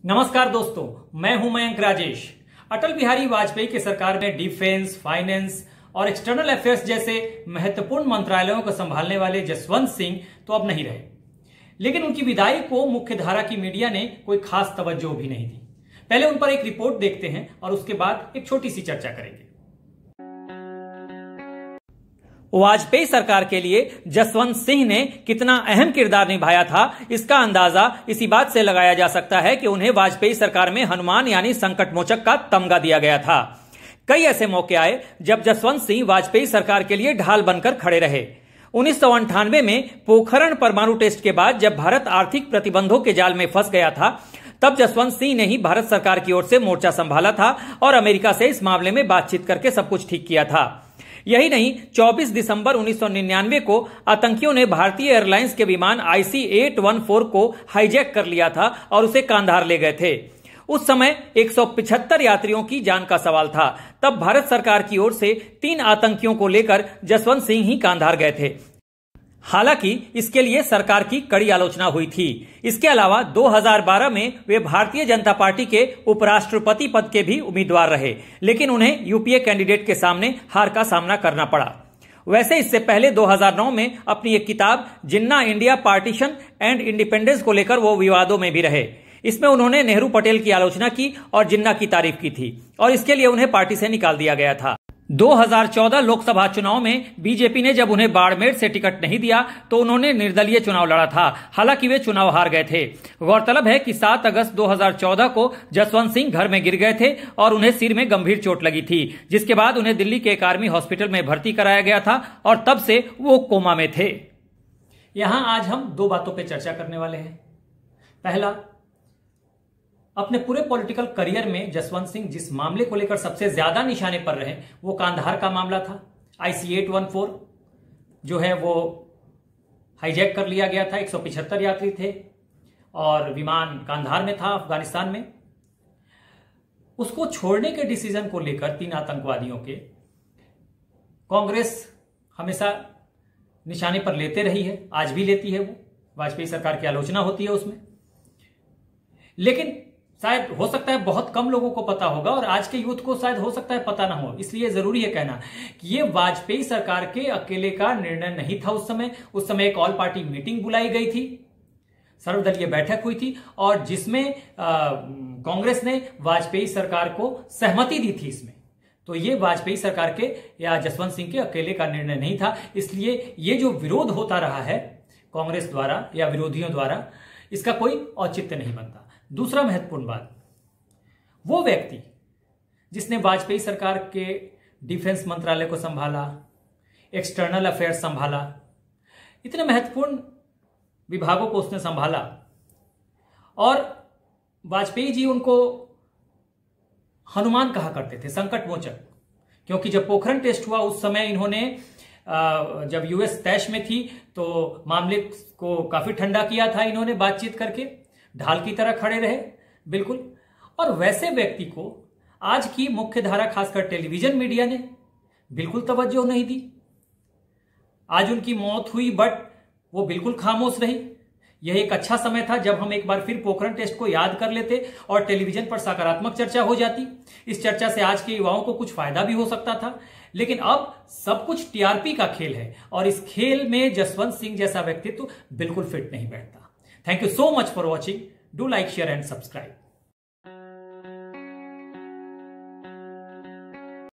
नमस्कार दोस्तों, मैं हूं मयंक राजेश। अटल बिहारी वाजपेयी की सरकार में डिफेंस, फाइनेंस और एक्सटर्नल अफेयर्स जैसे महत्वपूर्ण मंत्रालयों को संभालने वाले जसवंत सिंह तो अब नहीं रहे, लेकिन उनकी विदाई को मुख्यधारा की मीडिया ने कोई खास तवज्जो भी नहीं दी। पहले उन पर एक रिपोर्ट देखते हैं और उसके बाद एक छोटी सी चर्चा करेंगे। वाजपेयी सरकार के लिए जसवंत सिंह ने कितना अहम किरदार निभाया था, इसका अंदाजा इसी बात से लगाया जा सकता है कि उन्हें वाजपेयी सरकार में हनुमान यानी संकट मोचक का तमगा दिया गया था। कई ऐसे मौके आए जब जसवंत सिंह वाजपेयी सरकार के लिए ढाल बनकर खड़े रहे। 1998 में पोखरण परमाणु टेस्ट के बाद जब भारत आर्थिक प्रतिबंधों के जाल में फंस गया था, तब जसवंत सिंह ने ही भारत सरकार की ओर से मोर्चा संभाला था और अमेरिका से इस मामले में बातचीत करके सब कुछ ठीक किया था। यही नहीं, 24 दिसंबर 1999 को आतंकियों ने भारतीय एयरलाइंस के विमान IC-814 को हाईजैक कर लिया था और उसे कांधार ले गए थे। उस समय 175 यात्रियों की जान का सवाल था। तब भारत सरकार की ओर से 3 आतंकियों को लेकर जसवंत सिंह ही कांधार गए थे। हालांकि इसके लिए सरकार की कड़ी आलोचना हुई थी। इसके अलावा 2012 में वे भारतीय जनता पार्टी के उपराष्ट्रपति पद के भी उम्मीदवार रहे, लेकिन उन्हें यूपीए कैंडिडेट के सामने हार का सामना करना पड़ा। वैसे इससे पहले 2009 में अपनी एक किताब जिन्ना इंडिया पार्टीशन एंड इंडिपेंडेंस को लेकर वो विवादों में भी रहे। इसमें उन्होंने नेहरू पटेल की आलोचना की और जिन्ना की तारीफ की थी और इसके लिए उन्हें पार्टी से निकाल दिया गया था। 2014 लोकसभा चुनाव में बीजेपी ने जब उन्हें बाड़मेर से टिकट नहीं दिया तो उन्होंने निर्दलीय चुनाव लड़ा था। हालांकि वे चुनाव हार गए थे। गौरतलब है कि 7 अगस्त 2014 को जसवंत सिंह घर में गिर गए थे और उन्हें सिर में गंभीर चोट लगी थी, जिसके बाद उन्हें दिल्ली के एक आर्मी हॉस्पिटल में भर्ती कराया गया था और तब से वो कोमा में थे। यहां आज हम 2 बातों पर चर्चा करने वाले हैं। पहला, अपने पूरे पॉलिटिकल करियर में जसवंत सिंह जिस मामले को लेकर सबसे ज्यादा निशाने पर रहे वो कांधार का मामला था। IC-814 जो है वो हाईजैक कर लिया गया था। 175 यात्री थे और विमान कांधार में था, अफगानिस्तान में। उसको छोड़ने के डिसीजन को लेकर 3 आतंकवादियों के कांग्रेस हमेशा निशाने पर लेते रही है, आज भी लेती है। वो वाजपेयी सरकार की आलोचना होती है उसमें, लेकिन शायद हो सकता है बहुत कम लोगों को पता होगा और आज के यूथ को शायद हो सकता है पता ना हो। इसलिए जरूरी है कहना कि ये वाजपेयी सरकार के अकेले का निर्णय नहीं था। उस समय एक ऑल पार्टी मीटिंग बुलाई गई थी, सर्वदलीय बैठक हुई थी और जिसमें कांग्रेस ने वाजपेयी सरकार को सहमति दी थी इसमें। तो ये वाजपेयी सरकार के या जसवंत सिंह के अकेले का निर्णय नहीं था। इसलिए ये जो विरोध होता रहा है कांग्रेस द्वारा या विरोधियों द्वारा, इसका कोई औचित्य नहीं बनता। दूसरा महत्वपूर्ण बात, वो व्यक्ति जिसने वाजपेयी सरकार के डिफेंस मंत्रालय को संभाला, एक्सटर्नल अफेयर्स संभाला, इतने महत्वपूर्ण विभागों को उसने संभाला और वाजपेयी जी उनको हनुमान कहा करते थे, संकट मोचक। क्योंकि जब पोखरण टेस्ट हुआ उस समय इन्होंने जब यूएस तैश में थी तो मामले को काफी ठंडा किया था इन्होंने, बातचीत करके ढाल की तरह खड़े रहे बिल्कुल। और वैसे व्यक्ति को आज की मुख्य धारा खासकर टेलीविजन मीडिया ने बिल्कुल तवज्जो नहीं दी। आज उनकी मौत हुई बट वो बिल्कुल खामोश रही। यह एक अच्छा समय था जब हम एक बार फिर पोखरण टेस्ट को याद कर लेते और टेलीविजन पर सकारात्मक चर्चा हो जाती। इस चर्चा से आज के युवाओं को कुछ फायदा भी हो सकता था, लेकिन अब सब कुछ TRP का खेल है और इस खेल में जसवंत सिंह जैसा व्यक्तित्व बिल्कुल फिट नहीं बैठता। Thank you so much for watching. Do like, share and subscribe.